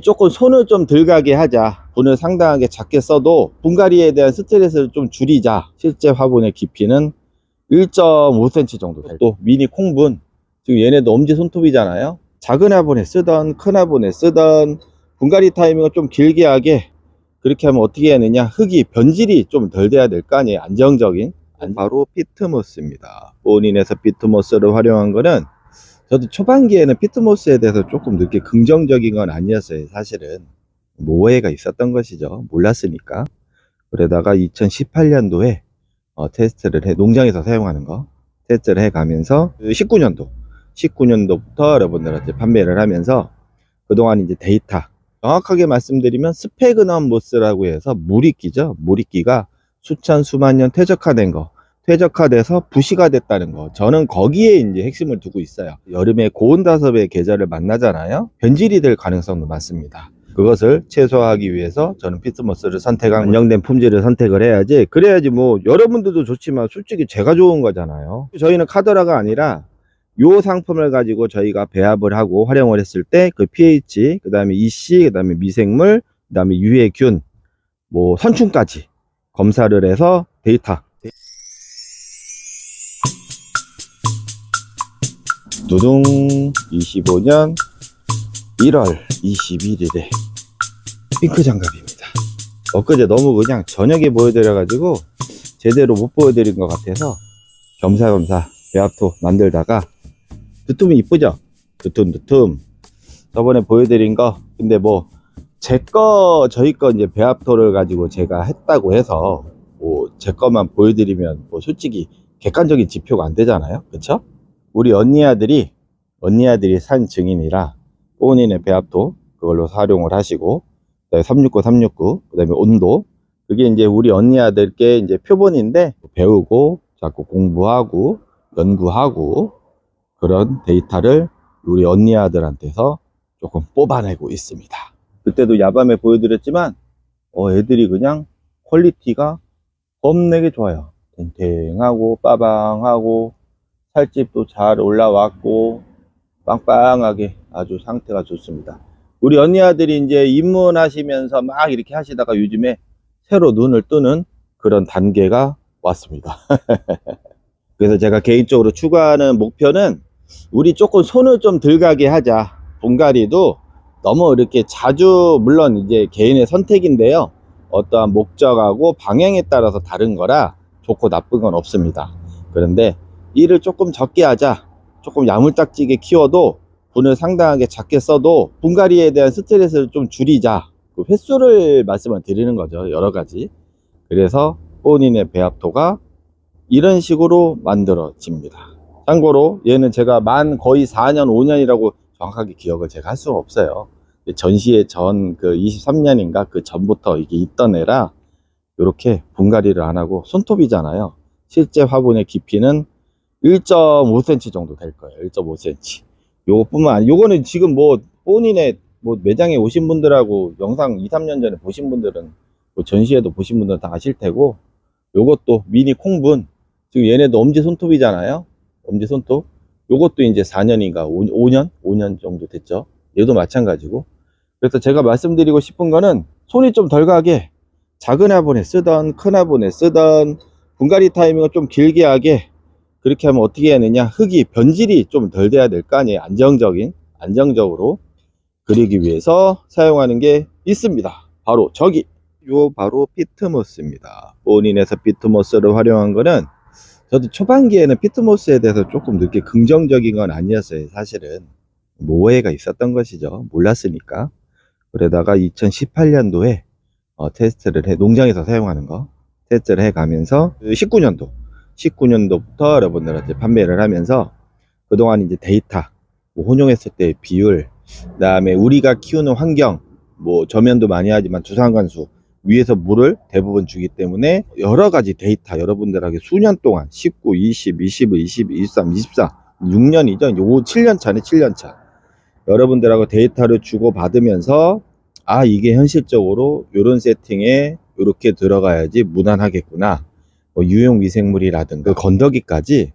조금 손을 좀 덜 가게 하자, 분을 상당하게 작게 써도 분갈이에 대한 스트레스를 좀 줄이자. 실제 화분의 깊이는 1.5cm 정도 될, 또 미니 콩분, 지금 얘네도 엄지 손톱이잖아요. 작은 화분에 쓰던 큰 화분에 쓰던 분갈이 타이밍을 좀 길게 하게, 그렇게 하면 어떻게 해야 되냐, 흙이 변질이 좀 덜 돼야 될 거 아니에요. 안정적인. 바로 피트모스입니다. 본인에서 피트모스를 활용한 거는, 저도 초반기에는 피트모스에 대해서 조금 늦게 긍정적인 건 아니었어요. 사실은 오해가 있었던 것이죠. 몰랐으니까. 그러다가 2018년도에 테스트를 해, 농장에서 사용하는 거 테스트를 해 가면서 19년도부터 여러분들한테 판매를 하면서, 그동안 이제 데이터, 정확하게 말씀드리면 스페그넘 모스라고 해서 물이끼죠. 물이끼가 수천 수만 년 퇴적화된 거, 퇴적화돼서 부시가 됐다는 거, 저는 거기에 이제 핵심을 두고 있어요. 여름에 고온다섭의 계절을 만나잖아요. 변질이 될 가능성도 많습니다. 그것을 최소화하기 위해서 저는 피트모스를 선택한, 안정된 품질을 선택을 해야지, 그래야지 뭐 여러분들도 좋지만 솔직히 제가 좋은 거잖아요. 저희는 카더라가 아니라 요 상품을 가지고 저희가 배합을 하고 활용을 했을 때 그 pH, 그 다음에 EC, 그 다음에 미생물, 그 다음에 유해균, 뭐 선충까지 검사를 해서 데이터, 두둥, 25년 1월 21일에 핑크 장갑입니다. 엊그제 너무 그냥 저녁에 보여드려 가지고 제대로 못 보여드린 것 같아서 겸사겸사 배합토 만들다가, 두툼이 이쁘죠? 두툼 저번에 보여드린 거, 근데 뭐 저희 거 이제 배합토를 가지고 제가 했다고 해서 뭐 제 것만 보여드리면 뭐 솔직히 객관적인 지표가 안 되잖아요. 그쵸? 우리 언니 아들이 산 증인이라 본인의 배합토 그걸로 활용을 하시고, 그다음에 369 그다음에 온도, 그게 이제 우리 언니 아들께 이제 표본인데, 배우고 자꾸 공부하고 연구하고 그런 데이터를 우리 언니 아들한테서 조금 뽑아내고 있습니다. 그때도 야밤에 보여드렸지만 애들이 그냥 퀄리티가 겁나게 좋아요. 탱탱하고 빠방하고 살집도 잘 올라왔고 빵빵하게 아주 상태가 좋습니다. 우리 언니 아들이 이제 입문하시면서 막 이렇게 하시다가 요즘에 새로 눈을 뜨는 그런 단계가 왔습니다. 그래서 제가 개인적으로 추구하는 목표는, 우리 조금 손을 좀 덜 가게 하자. 분갈이도 너무 이렇게 자주, 물론 이제 개인의 선택인데요, 어떠한 목적하고 방향에 따라서 다른 거라 좋고 나쁜 건 없습니다. 그런데 일을 조금 적게 하자, 조금 야물딱지게 키워도 분을 상당하게 작게 써도 분갈이에 대한 스트레스를 좀 줄이자, 그 횟수를 말씀을 드리는 거죠. 여러 가지. 그래서 본인의 배합토가 이런 식으로 만들어집니다. 참고로 얘는 제가 만 거의 4년 5년이라고 정확하게 기억을 제가 할 수가 없어요. 전시회 전 그 23년인가 그 전부터 이게 있던 애라 이렇게 분갈이를 안 하고 손톱이잖아요. 실제 화분의 깊이는 1.5cm 정도 될 거예요. 1.5cm. 요것뿐만 아니, 요거는 지금 뭐 본인의 뭐 매장에 오신 분들하고 영상 2, 3년 전에 보신 분들은, 뭐 전시회도 보신 분들은 다 아실 테고, 요것도 미니 콩분, 지금 얘네도 엄지 손톱이잖아요. 엄지 손톱. 요것도 이제 4년인가 5년 정도 됐죠. 얘도 마찬가지고. 그래서 제가 말씀드리고 싶은 거는, 손이 좀 덜 가게, 작은 화분에 쓰던 큰 화분에 쓰던 분갈이 타이밍을 좀 길게 하게, 그렇게 하면 어떻게 해야 되냐, 흙이 변질이 좀 덜 돼야 될 거 아니에요. 안정적으로. 그러기 위해서 사용하는 게 있습니다. 바로 바로 피트모스입니다. 본인에서 피트모스를 활용한 거는, 저도 초반기에는 피트모스에 대해서 조금 늦게 긍정적인 건 아니었어요. 사실은 오해가 있었던 것이죠. 몰랐으니까. 그러다가 2018년도에 테스트를 해, 농장에서 사용하는 거 테스트를 해 가면서 19년도부터 여러분들한테 판매를 하면서, 그동안 이제 데이터, 뭐 혼용했을 때 비율, 그 다음에 우리가 키우는 환경, 뭐 저면도 많이 하지만 두산관수 위에서 물을 대부분 주기 때문에 여러 가지 데이터 여러분들에게 수년 동안 19, 20, 21, 22, 23, 24, 6년이죠. 요 7년 차네, 7년 차. 여러분들하고 데이터를 주고 받으면서, 이게 현실적으로 이런 세팅에 이렇게 들어가야지 무난하겠구나. 뭐 유용 미생물이라든가 그 건더기까지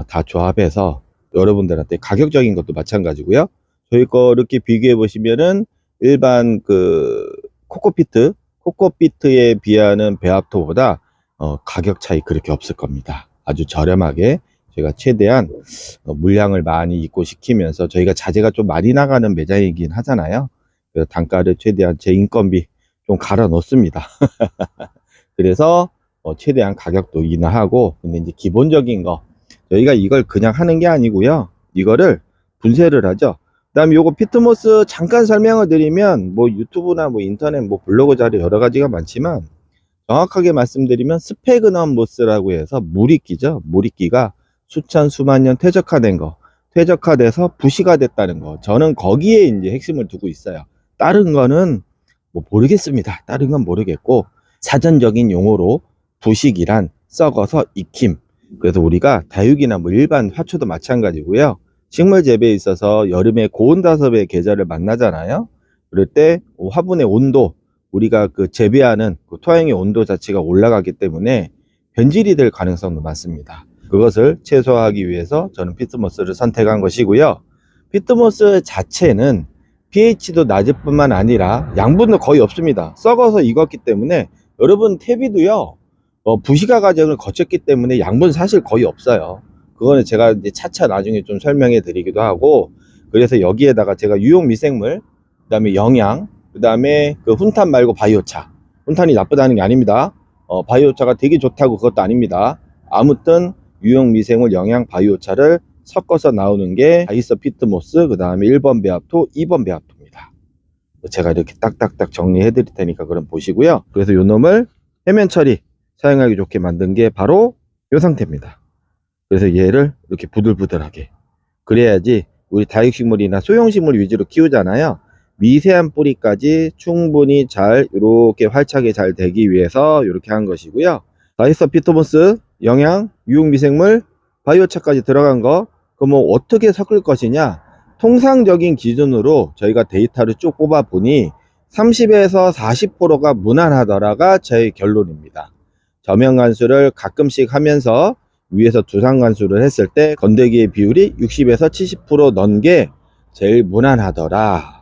다 조합해서 여러분들한테, 가격적인 것도 마찬가지고요. 저희 거 이렇게 비교해 보시면은 일반 그 코코피트에 비하는 배합토보다 가격 차이 그렇게 없을 겁니다. 아주 저렴하게 저희가 최대한 물량을 많이 입고시키면서, 저희가 자재가 좀 많이 나가는 매장이긴 하잖아요. 그래서 단가를 최대한 제 인건비 좀 갈아 넣습니다. 그래서 최대한 가격도 인하하고, 근데 이제 기본적인 거 저희가 이걸 그냥 하는 게 아니고요, 이거를 분쇄를 하죠. 그 다음에 요거 피트모스 잠깐 설명을 드리면, 뭐 유튜브나 뭐 인터넷 뭐 블로그 자료 여러 가지가 많지만, 정확하게 말씀드리면 스패그넘 모스라고 해서 물이끼죠. 물이끼가 수천 수만 년 퇴적화된 거, 퇴적화돼서 부시가 됐다는 거, 저는 거기에 이제 핵심을 두고 있어요. 다른 거는 뭐 모르겠습니다. 다른 건 모르겠고, 사전적인 용어로 부식이란 썩어서 익힘. 그래서 우리가 다육이나 뭐 일반 화초도 마찬가지고요. 식물 재배에 있어서 여름에 고온다습의 계절을 만나잖아요. 그럴 때 화분의 온도, 우리가 그 재배하는 그 토양의 온도 자체가 올라가기 때문에 변질이 될 가능성도 많습니다. 그것을 최소화하기 위해서 저는 피트모스를 선택한 것이고요. 피트모스 자체는 pH도 낮을 뿐만 아니라 양분도 거의 없습니다. 썩어서 익었기 때문에, 여러분 퇴비도요, 부시가 과정을 거쳤기 때문에 양분 사실 거의 없어요. 그거는 제가 이제 차차 나중에 좀 설명해 드리기도 하고, 그래서 여기에다가 제가 유용 미생물, 그 다음에 영양, 그 다음에 그 훈탄 말고 바이오차. 훈탄이 나쁘다는 게 아닙니다. 바이오차가 되게 좋다고 그것도 아닙니다. 아무튼 유용 미생물, 영양, 바이오차를 섞어서 나오는 게 다이소 피트모스, 그 다음에 1번 배합토, 2번 배합토입니다. 제가 이렇게 딱딱딱 정리해 드릴 테니까 그럼 보시고요. 그래서 요 놈을 해면 처리 사용하기 좋게 만든 게 바로 이 상태입니다. 그래서 얘를 이렇게 부들부들하게, 그래야지 우리 다육식물이나 소형식물 위주로 키우잖아요. 미세한 뿌리까지 충분히 잘 이렇게 활착이 잘 되기 위해서 이렇게 한 것이고요. 다이소 피트모스, 영양, 유용미생물, 바이오차까지 들어간 거, 그럼 어떻게 섞을 것이냐, 통상적인 기준으로 저희가 데이터를 쭉 뽑아 보니 30에서 40%가 무난하더라가 저의 결론입니다. 저면 관수를 가끔씩 하면서 위에서 두상 관수를 했을 때 건더기의 비율이 60에서 70% 넣은 게 제일 무난하더라.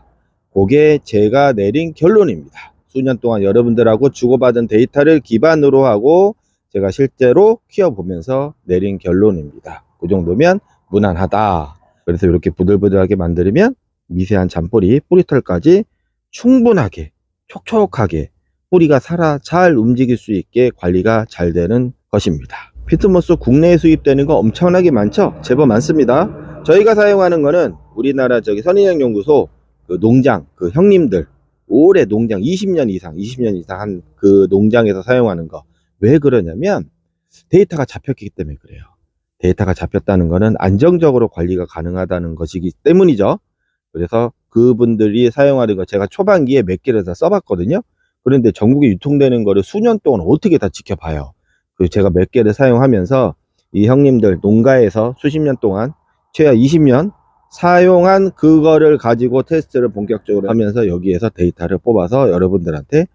그게 제가 내린 결론입니다. 수년 동안 여러분들하고 주고받은 데이터를 기반으로 하고 제가 실제로 키워보면서 내린 결론입니다. 그 정도면 무난하다. 그래서 이렇게 부들부들하게 만들면 미세한 잔뿌리, 뿌리털까지 충분하게 촉촉하게 뿌리가 살아 잘 움직일 수 있게 관리가 잘 되는 것입니다. 피트모스 국내에 수입되는 거 엄청나게 많죠? 제법 많습니다. 저희가 사용하는 거는 우리나라 선인장연구소 그 농장, 그 형님들 오래 농장 20년 이상 한 그 농장에서 사용하는 거. 왜 그러냐면 데이터가 잡혔기 때문에 그래요. 데이터가 잡혔다는 거는 안정적으로 관리가 가능하다는 것이기 때문이죠. 그래서 그분들이 사용하는 거 제가 초반기에 몇 개를 다 써봤거든요. 그런데 전국에 유통되는 거를 수년 동안 어떻게 다 지켜봐요. 그리고 제가 몇 개를 사용하면서 이 형님들 농가에서 수십 년 동안 최하 20년 사용한 그거를 가지고 테스트를 본격적으로 하면서 여기에서 데이터를 뽑아서 여러분들한테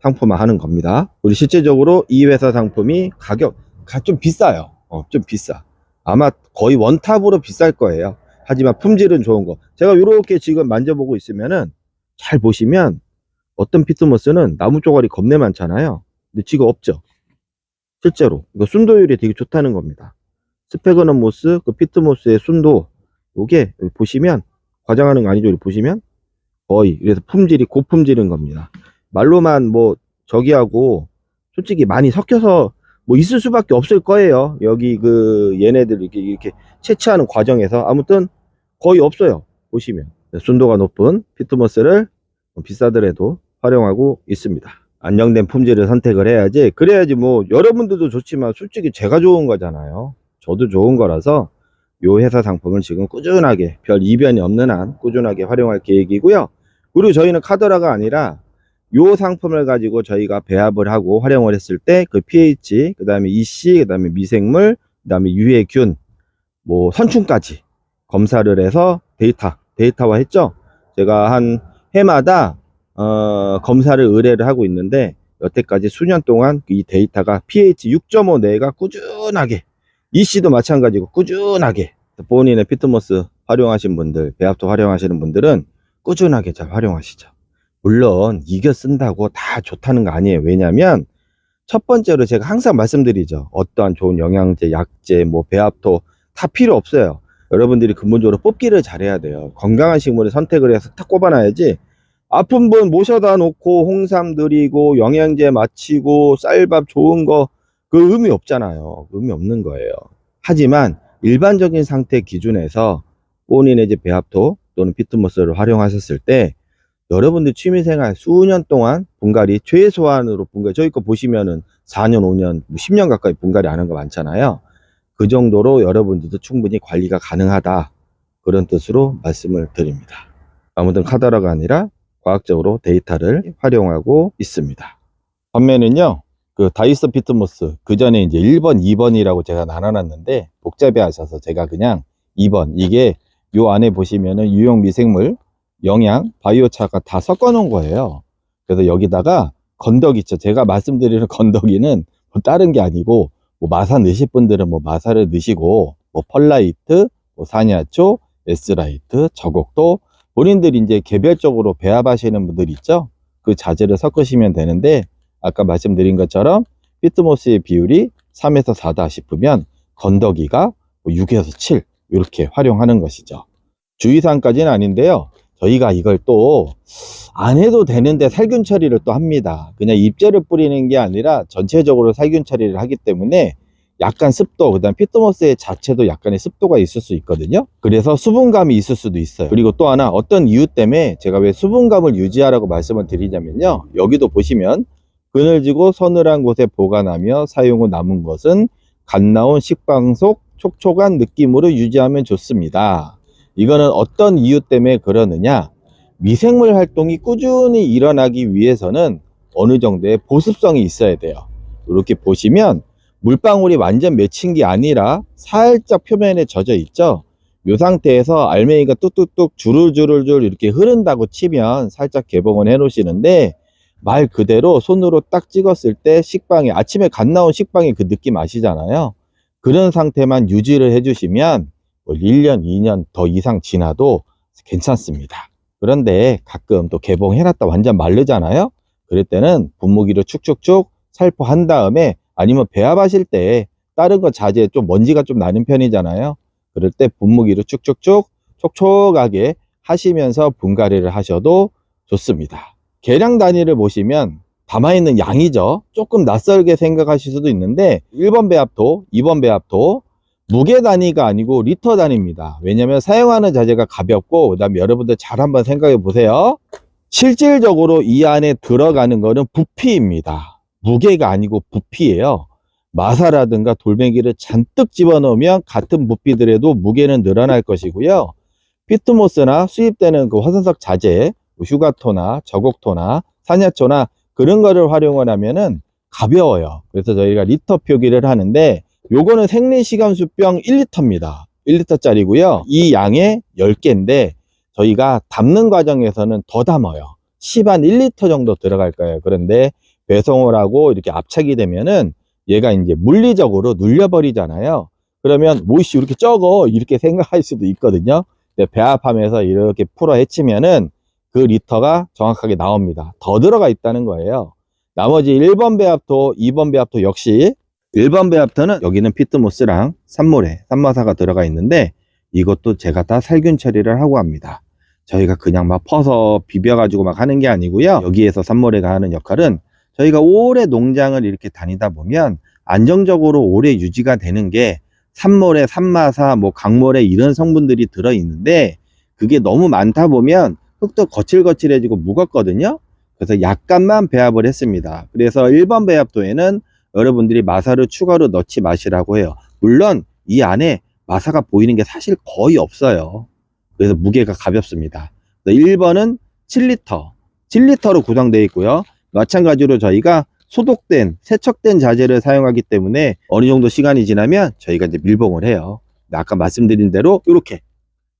상품화하는 겁니다. 우리 실제적으로 이 회사 상품이 가격 좀 비싸요. 좀 비싸. 아마 거의 원탑으로 비쌀 거예요. 하지만 품질은 좋은 거. 제가 이렇게 지금 만져보고 있으면은 잘 보시면 어떤 피트모스는 나무 쪼가리 겁내 많잖아요. 근데 지금 없죠. 실제로 이거 순도율이 되게 좋다는 겁니다. 스패그넘 모스, 그 피트모스의 순도, 요게 여기 보시면 과장하는 거 아니죠? 여기 보시면 거의, 그래서 품질이 고품질인 겁니다. 말로만 뭐 저기하고 솔직히 많이 섞여서 뭐 있을 수밖에 없을 거예요. 여기 그 얘네들 이렇게 채취하는 과정에서 아무튼 거의 없어요. 보시면 순도가 높은 피트모스를 비싸더라도 활용하고 있습니다. 안정된 품질을 선택을 해야지, 그래야지 뭐 여러분들도 좋지만 솔직히 제가 좋은 거잖아요. 저도 좋은 거라서 요 회사 상품을 지금 꾸준하게 별 이변이 없는 한 꾸준하게 활용할 계획이고요. 그리고 저희는 카더라가 아니라 요 상품을 가지고 저희가 배합을 하고 활용을 했을 때 그 pH, 그 다음에 EC, 그 다음에 미생물, 그 다음에 유해균, 뭐 선충까지 검사를 해서 데이터화 했죠. 제가 한 해마다 검사를 의뢰를 하고 있는데 여태까지 수년 동안 이 데이터가 pH 6.5 내가 꾸준하게, EC도 마찬가지고 꾸준하게 본인의 피트모스 활용하신 분들, 배합토 활용하시는 분들은 꾸준하게 잘 활용하시죠. 물론 이겨 쓴다고 다 좋다는 거 아니에요. 왜냐면 첫 번째로 제가 항상 말씀드리죠. 어떠한 좋은 영양제, 약제, 뭐 배합토 다 필요 없어요. 여러분들이 근본적으로 뽑기를 잘해야 돼요. 건강한 식물을 선택을 해서 탁 꼽아놔야지, 아픈 분 모셔다 놓고 홍삼 드리고 영양제 맞히고 쌀밥 좋은 거, 그 의미 없잖아요. 의미 없는 거예요. 하지만 일반적인 상태 기준에서 본인의 이제 배합토 또는 피트모스를 활용하셨을 때 여러분들 취미생활 수년 동안 분갈이, 최소한으로 분갈이, 저희 거 보시면은 4년, 5년, 10년 가까이 분갈이 하는 거 많잖아요. 그 정도로 여러분들도 충분히 관리가 가능하다, 그런 뜻으로 말씀을 드립니다. 아무튼 카더라가 아니라 과학적으로 데이터를 활용하고 있습니다. 반면은요, 그 다이소 피트모스, 그 전에 이제 1번, 2번이라고 제가 나눠놨는데 복잡해 하셔서 제가 그냥 2번, 이게 요 안에 보시면은 유용 미생물, 영양, 바이오차가 다 섞어 놓은 거예요. 그래서 여기다가 건더기 있죠. 제가 말씀드리는 건더기는 뭐 다른 게 아니고, 뭐 마사 넣으실 분들은 뭐 마사를 넣으시고, 뭐 펄라이트, 뭐 사냐초, 에스라이트, 저곡도, 본인들이 이제 개별적으로 배합하시는 분들 있죠. 그 자재를 섞으시면 되는데, 아까 말씀드린 것처럼 피트모스의 비율이 3에서 4다 싶으면 건더기가 6에서 7 이렇게 활용하는 것이죠. 주의사항까지는 아닌데요, 저희가 이걸 또 안 해도 되는데 살균 처리를 또 합니다. 그냥 잎재를 뿌리는 게 아니라 전체적으로 살균 처리를 하기 때문에 약간 습도, 그 다음 피트모스의 자체도 약간의 습도가 있을 수 있거든요. 그래서 수분감이 있을 수도 있어요. 그리고 또 하나, 어떤 이유 때문에 제가 왜 수분감을 유지하라고 말씀을 드리냐면요, 여기도 보시면 그늘지고 서늘한 곳에 보관하며 사용 후 남은 것은 갓 나온 식빵 속 촉촉한 느낌으로 유지하면 좋습니다. 이거는 어떤 이유 때문에 그러느냐, 미생물 활동이 꾸준히 일어나기 위해서는 어느 정도의 보습성이 있어야 돼요. 이렇게 보시면 물방울이 완전 맺힌 게 아니라 살짝 표면에 젖어 있죠. 이 상태에서 알맹이가 뚝뚝뚝 주르주르 이렇게 흐른다고 치면 살짝 개봉을 해 놓으시는데, 말 그대로 손으로 딱 찍었을 때 식빵이, 아침에 갓 나온 식빵의 그 느낌 아시잖아요. 그런 상태만 유지를 해주시면 1년, 2년 더 이상 지나도 괜찮습니다. 그런데 가끔 또 개봉해놨다 완전 마르잖아요. 그럴 때는 분무기로 축축축 살포한 다음에, 아니면 배합하실 때 다른 거 자재 좀 먼지가 좀 나는 편이잖아요. 그럴 때 분무기로 축축축 촉촉하게 하시면서 분갈이를 하셔도 좋습니다. 계량 단위를 보시면 담아있는 양이죠. 조금 낯설게 생각하실 수도 있는데 1번 배합토, 2번 배합토 무게 단위가 아니고 리터 단위입니다. 왜냐면 사용하는 자재가 가볍고, 그 다음에 여러분들 잘 한번 생각해 보세요. 실질적으로 이 안에 들어가는 거는 부피입니다. 무게가 아니고 부피예요. 마사라든가 돌멩이를 잔뜩 집어넣으면 같은 부피들에도 무게는 늘어날 것이고요. 피트모스나 수입되는 그 화산석 자재, 휴가토나 저곡토나 산야초나 그런 거를 활용을 하면은 가벼워요. 그래서 저희가 리터 표기를 하는데, 요거는 생리식염수병 1리터입니다. 1리터짜리고요. 이 양의 10개인데 저희가 담는 과정에서는 더 담아요. 10한 1리터 정도 들어갈 거예요. 그런데 배송을 하고 이렇게 압착이 되면은 얘가 이제 물리적으로 눌려버리잖아요. 그러면 뭐이씨 이렇게 적어, 이렇게 생각할 수도 있거든요. 근데 배합하면서 이렇게 풀어 헤치면은 그 리터가 정확하게 나옵니다. 더 들어가 있다는 거예요. 나머지 1번 배합토, 2번 배합토 역시 1번 배합토는 여기는 피트모스랑 산모래, 산마사가 들어가 있는데 이것도 제가 다 살균 처리를 하고 합니다. 저희가 그냥 막 퍼서 비벼가지고 막 하는 게 아니고요. 여기에서 산모래가 하는 역할은, 저희가 오래 농장을 이렇게 다니다 보면 안정적으로 오래 유지가 되는 게 산모래, 산마사, 뭐 강모래 이런 성분들이 들어있는데, 그게 너무 많다 보면 흙도 거칠거칠해지고 무겁거든요. 그래서 약간만 배합을 했습니다. 그래서 1번 배합토에는 여러분들이 마사를 추가로 넣지 마시라고 해요. 물론 이 안에 마사가 보이는 게 사실 거의 없어요. 그래서 무게가 가볍습니다. 1번은 7리터, 7리터로 구성되어 있고요. 마찬가지로 저희가 소독된, 세척된 자재를 사용하기 때문에 어느 정도 시간이 지나면 저희가 이제 밀봉을 해요. 아까 말씀드린 대로 이렇게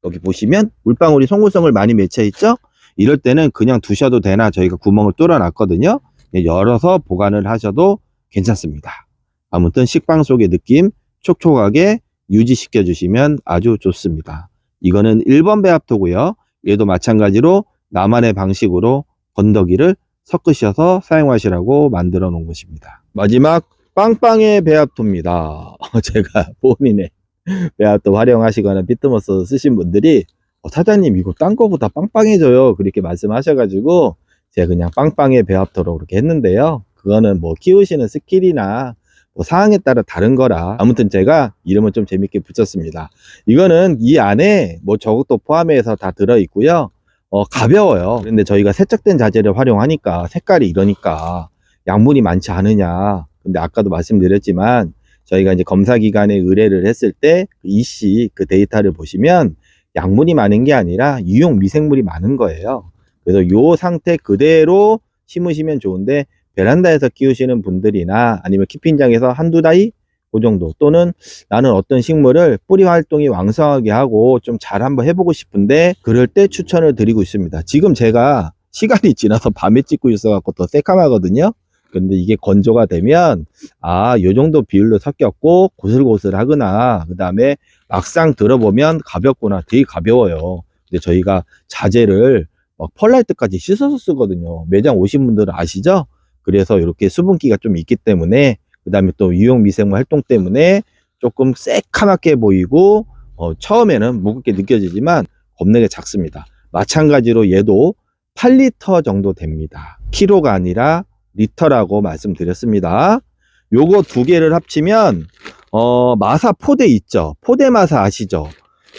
여기 보시면 물방울이 송골송골 많이 맺혀 있죠. 이럴 때는 그냥 두셔도 되나 저희가 구멍을 뚫어 놨거든요. 열어서 보관을 하셔도 괜찮습니다. 아무튼 식빵 속의 느낌 촉촉하게 유지시켜 주시면 아주 좋습니다. 이거는 1번 배합토고요. 얘도 마찬가지로 나만의 방식으로 건더기를 섞으셔서 사용하시라고 만들어 놓은 것입니다. 마지막 빵빵의 배합토입니다. 제가 본인의 배합토 활용하시거나 피트모스 쓰신 분들이 사장님 이거 딴 거보다 빵빵해져요 그렇게 말씀하셔가지고 제가 그냥 빵빵의 배합토로 그렇게 했는데요. 그거는 뭐 키우시는 스킬이나 뭐 상황에 따라 다른 거라 아무튼 제가 이름을 좀 재밌게 붙였습니다. 이거는 이 안에 뭐 저것도 포함해서 다 들어있고요. 가벼워요. 그런데 저희가 세척된 자재를 활용하니까 색깔이 이러니까 양분이 많지 않으냐. 근데 아까도 말씀드렸지만 저희가 이제 검사 기관에 의뢰를 했을 때 EC 그 데이터를 보시면 양분이 많은 게 아니라 유용 미생물이 많은 거예요. 그래서 요 상태 그대로 심으시면 좋은데 베란다에서 키우시는 분들이나 아니면 키핑장에서 한두 다이 그 정도, 또는 나는 어떤 식물을 뿌리 활동이 왕성하게 하고 좀 잘 한번 해보고 싶은데 그럴 때 추천을 드리고 있습니다. 지금 제가 시간이 지나서 밤에 찍고 있어 갖고 더 새까마거든요. 근데 이게 건조가 되면 요 정도 비율로 섞였고 고슬고슬하구나, 그 다음에 막상 들어보면 가볍구나, 되게 가벼워요. 근데 저희가 자재를 펄라이트까지 씻어서 쓰거든요. 매장 오신 분들은 아시죠? 그래서 이렇게 수분기가 좀 있기 때문에, 그 다음에 또 유용 미생물 활동 때문에 조금 새카맣게 보이고 처음에는 무겁게 느껴지지만 겁나게 작습니다. 마찬가지로 얘도 8리터 정도 됩니다. 키로가 아니라 리터라고 말씀드렸습니다. 요거 두 개를 합치면 마사 포대 있죠? 포대 마사 아시죠?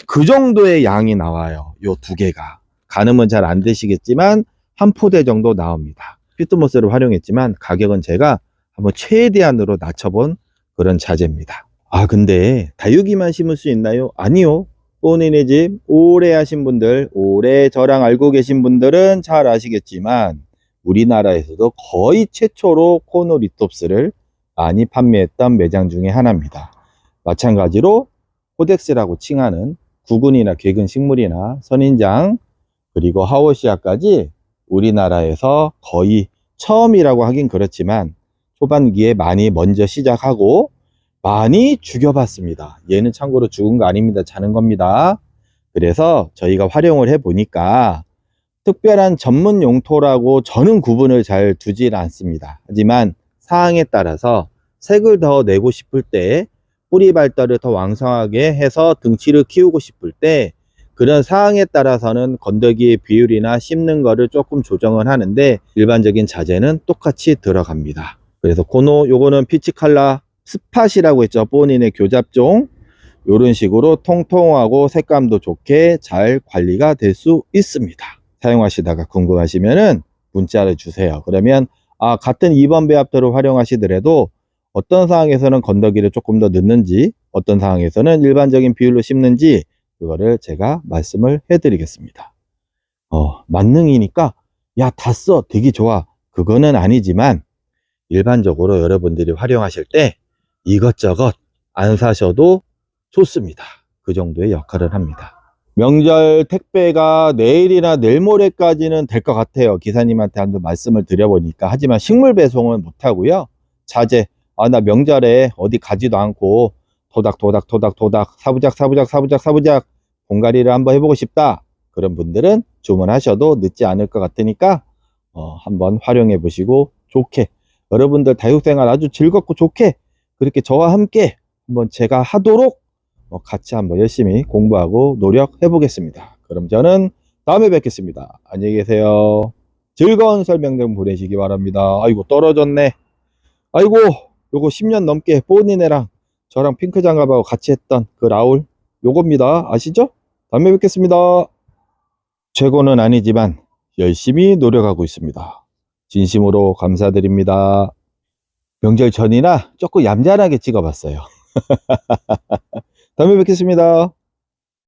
그 정도의 양이 나와요. 요 두 개가. 가늠은 잘 안 되시겠지만 한 포대 정도 나옵니다. 피트모스를 활용했지만 가격은 제가 한번 최대한으로 낮춰본 그런 자재입니다. 근데 다육이만 심을 수 있나요? 아니요. 본인의 집 오래 하신 분들, 오래 저랑 알고 계신 분들은 잘 아시겠지만 우리나라에서도 거의 최초로 코노리톱스를 많이 판매했던 매장 중에 하나입니다. 마찬가지로 코덱스라고 칭하는 구근이나 궤근 식물이나 선인장 그리고 하우시아까지 우리나라에서 거의 처음이라고 하긴 그렇지만 초반기에 많이 먼저 시작하고 많이 죽여봤습니다. 얘는 참고로 죽은 거 아닙니다. 자는 겁니다. 그래서 저희가 활용을 해보니까 특별한 전문 용토라고 저는 구분을 잘 두질 않습니다. 하지만 상황에 따라서 색을 더 내고 싶을 때, 뿌리 발달을 더 왕성하게 해서 등치를 키우고 싶을 때, 그런 상황에 따라서는 건더기의 비율이나 씹는 거를 조금 조정을 하는데 일반적인 자재는 똑같이 들어갑니다. 그래서 요거는 피치칼라 스팟이라고 했죠. 본인의 교잡종. 이런 식으로 통통하고 색감도 좋게 잘 관리가 될 수 있습니다. 사용하시다가 궁금하시면은 문자를 주세요. 그러면 같은 2번 배합토를 활용하시더라도 어떤 상황에서는 건더기를 조금 더 넣는지, 어떤 상황에서는 일반적인 비율로 심는지 그거를 제가 말씀을 해드리겠습니다. 만능이니까 야, 다 써, 되게 좋아, 그거는 아니지만 일반적으로 여러분들이 활용하실 때 이것저것 안 사셔도 좋습니다. 그 정도의 역할을 합니다. 명절 택배가 내일이나 내일 모레까지는 될 것 같아요. 기사님한테 한번 말씀을 드려보니까. 하지만 식물 배송은 못하고요. 자재, 나 명절에 어디 가지도 않고 도닥 사부작 공가리를 한번 해보고 싶다, 그런 분들은 주문하셔도 늦지 않을 것 같으니까 한번 활용해 보시고 좋게, 여러분들 다육생활 아주 즐겁고 좋게 그렇게 저와 함께 한번 제가 하도록 같이 한번 열심히 공부하고 노력해 보겠습니다. 그럼 저는 다음에 뵙겠습니다. 안녕히 계세요. 즐거운 설명등 보내시기 바랍니다. 아이고, 떨어졌네. 아이고, 요거 10년 넘게 본인애랑 저랑 핑크 장갑하고 같이 했던 그 라울, 요겁니다. 아시죠? 다음에 뵙겠습니다. 최고는 아니지만 열심히 노력하고 있습니다. 진심으로 감사드립니다. 명절 전이나 조금 얌전하게 찍어봤어요. 다음에 뵙겠습니다.